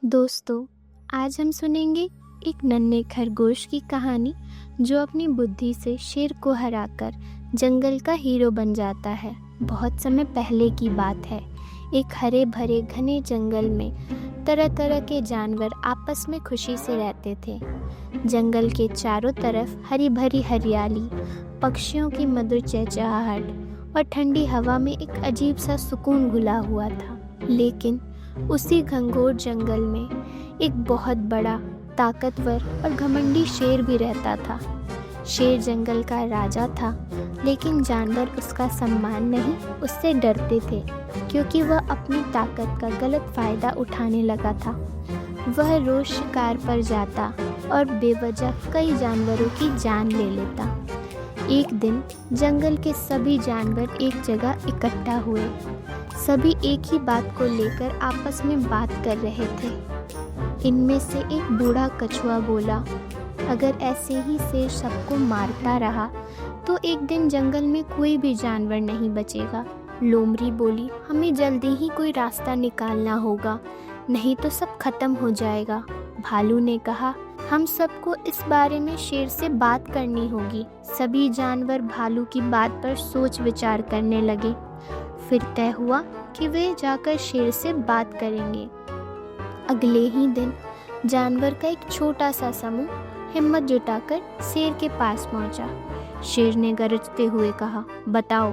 दोस्तों, आज हम सुनेंगे एक नन्हे खरगोश की कहानी जो अपनी बुद्धि से शेर को हराकर जंगल का हीरो बन जाता है। बहुत समय पहले की बात है। एक हरे भरे घने जंगल में तरह तरह के जानवर आपस में खुशी से रहते थे। जंगल के चारों तरफ हरी भरी हरियाली, पक्षियों की मधुर चहचहाहट और ठंडी हवा में एक अजीब सा सुकून घुला हुआ था। लेकिन उसी घंघोर जंगल में एक बहुत बड़ा, ताकतवर और घमंडी शेर भी रहता था। शेर जंगल का राजा था, लेकिन जानवर उसका सम्मान नहीं, उससे डरते थे क्योंकि वह अपनी ताकत का गलत फायदा उठाने लगा था। वह रोज शिकार पर जाता और बेवजह कई जानवरों की जान ले लेता। एक दिन जंगल के सभी जानवर एक जगह इकट्ठा हुए। सभी एक ही बात को लेकर आपस में बात कर रहे थे। इनमें से एक बूढ़ा कछुआ बोला, अगर ऐसे ही शेर सबको मारता रहा तो एक दिन जंगल में कोई भी जानवर नहीं बचेगा। लोमड़ी बोली, हमें जल्दी ही कोई रास्ता निकालना होगा, नहीं तो सब खत्म हो जाएगा। भालू ने कहा, हम सबको इस बारे में शेर से बात करनी होगी। सभी जानवर भालू की बात पर सोच विचार करने लगे। फिर तय हुआ कि वे जाकर शेर से बात करेंगे। अगले ही दिन जानवर का एक छोटा सा समूह हिम्मत जुटाकर शेर के पास पहुंचा। शेर ने गरजते हुए कहा, बताओ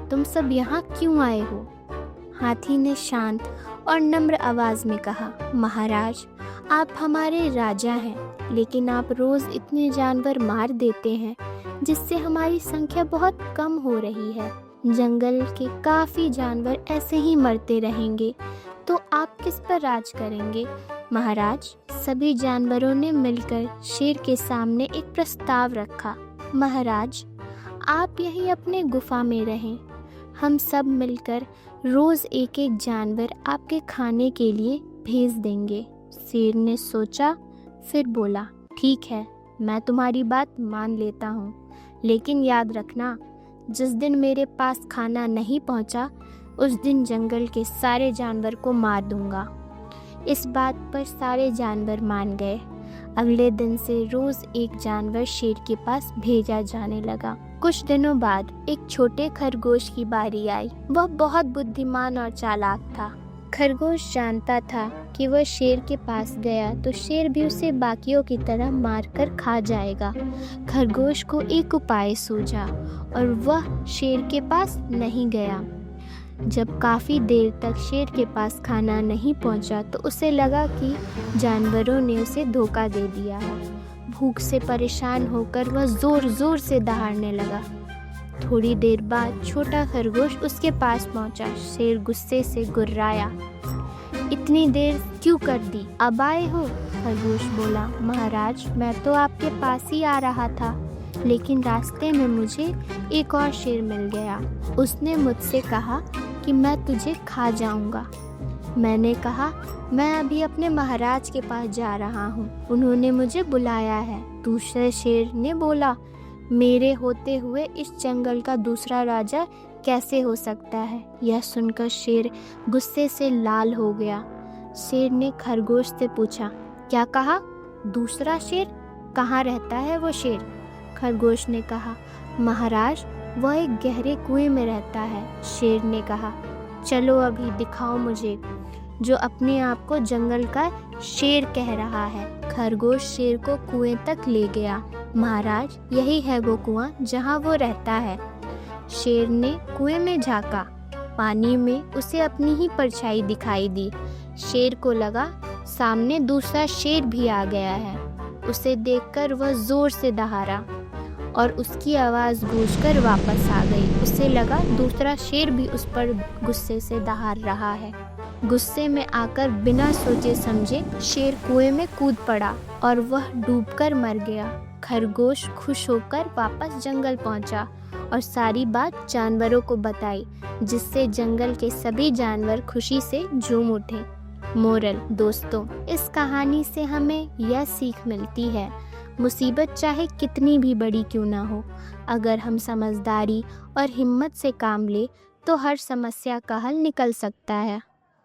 तुम सब यहाँ क्यों आए हो? हाथी ने शांत और नम्र आवाज में कहा, महाराज, आप हमारे राजा हैं, लेकिन आप रोज इतने जानवर मार देते हैं जिससे हमारी संख्या बहुत कम हो रही है। जंगल के काफी जानवर ऐसे ही मरते रहेंगे तो आप किस पर राज करेंगे? महाराज, सभी जानवरों ने मिलकर शेर के सामने एक प्रस्ताव रखा। महाराज, आप यहीं अपने गुफा में रहें। हम सब मिलकर रोज एक एक जानवर आपके खाने के लिए भेज देंगे। शेर ने सोचा, फिर बोला, ठीक है, मैं तुम्हारी बात मान लेता हूँ, लेकिन याद रखना, जिस दिन मेरे पास खाना नहीं पहुँचा उस दिन जंगल के सारे जानवर को मार दूंगा। इस बात पर सारे जानवर मान गए। अगले दिन से रोज एक जानवर शेर के पास भेजा जाने लगा। कुछ दिनों बाद एक छोटे खरगोश की बारी आई। वह बहुत बुद्धिमान और चालाक था। खरगोश जानता था कि वह शेर के पास गया तो शेर भी उसे बाकियों की तरह मारकर खा जाएगा। खरगोश को एक उपाय सूझा और वह शेर के पास नहीं गया। जब काफ़ी देर तक शेर के पास खाना नहीं पहुंचा तो उसे लगा कि जानवरों ने उसे धोखा दे दिया है। भूख से परेशान होकर वह ज़ोर ज़ोर से दहाड़ने लगा। थोड़ी देर बाद छोटा खरगोश उसके पास पहुंचा। शेर गुस्से से गुर्राया, इतनी देर क्यों कर दी? अब आए हो? खरगोश बोला, महाराज, मैं तो आपके पास ही आ रहा था, लेकिन रास्ते में मुझे एक और शेर मिल गया। उसने मुझसे कहा कि मैं तुझे खा जाऊंगा। मैंने कहा, मैं अभी अपने महाराज के पास जा रहा हूँ, उन्होंने मुझे बुलाया है। दूसरे शेर ने बोला, मेरे होते हुए इस जंगल का दूसरा राजा कैसे हो सकता है? यह सुनकर शेर गुस्से से लाल हो गया। शेर ने खरगोश से पूछा, क्या कहा? दूसरा शेर? कहाँ रहता है वो शेर? खरगोश ने कहा, महाराज, वह एक गहरे कुएं में रहता है। शेर ने कहा, चलो अभी दिखाओ मुझे, जो अपने आप को जंगल का शेर कह रहा है। खरगोश शेर को कुएं तक ले गया। महाराज, यही है वो कुआं जहां वो रहता है। शेर ने कुएं में झांका। पानी में उसे अपनी ही परछाई दिखाई दी। शेर को लगा सामने दूसरा शेर भी आ गया है। उसे देखकर वह जोर से दहाड़ा और उसकी आवाज़ गूंजकर वापस आ गई। उसे लगा दूसरा शेर भी उस पर गुस्से से दहाड़ रहा है। गुस्से में आकर बिना सोचे समझे शेर कुएं में कूद पड़ा और वह डूबकर मर गया। खरगोश खुश होकर वापस जंगल पहुंचा और सारी बात जानवरों को बताई, जिससे जंगल के सभी जानवर खुशी से झूम उठे। मोरल, दोस्तों, इस कहानी से हमें यह सीख मिलती है, मुसीबत चाहे कितनी भी बड़ी क्यों ना हो, अगर हम समझदारी और हिम्मत से काम लें तो हर समस्या का हल निकल सकता है।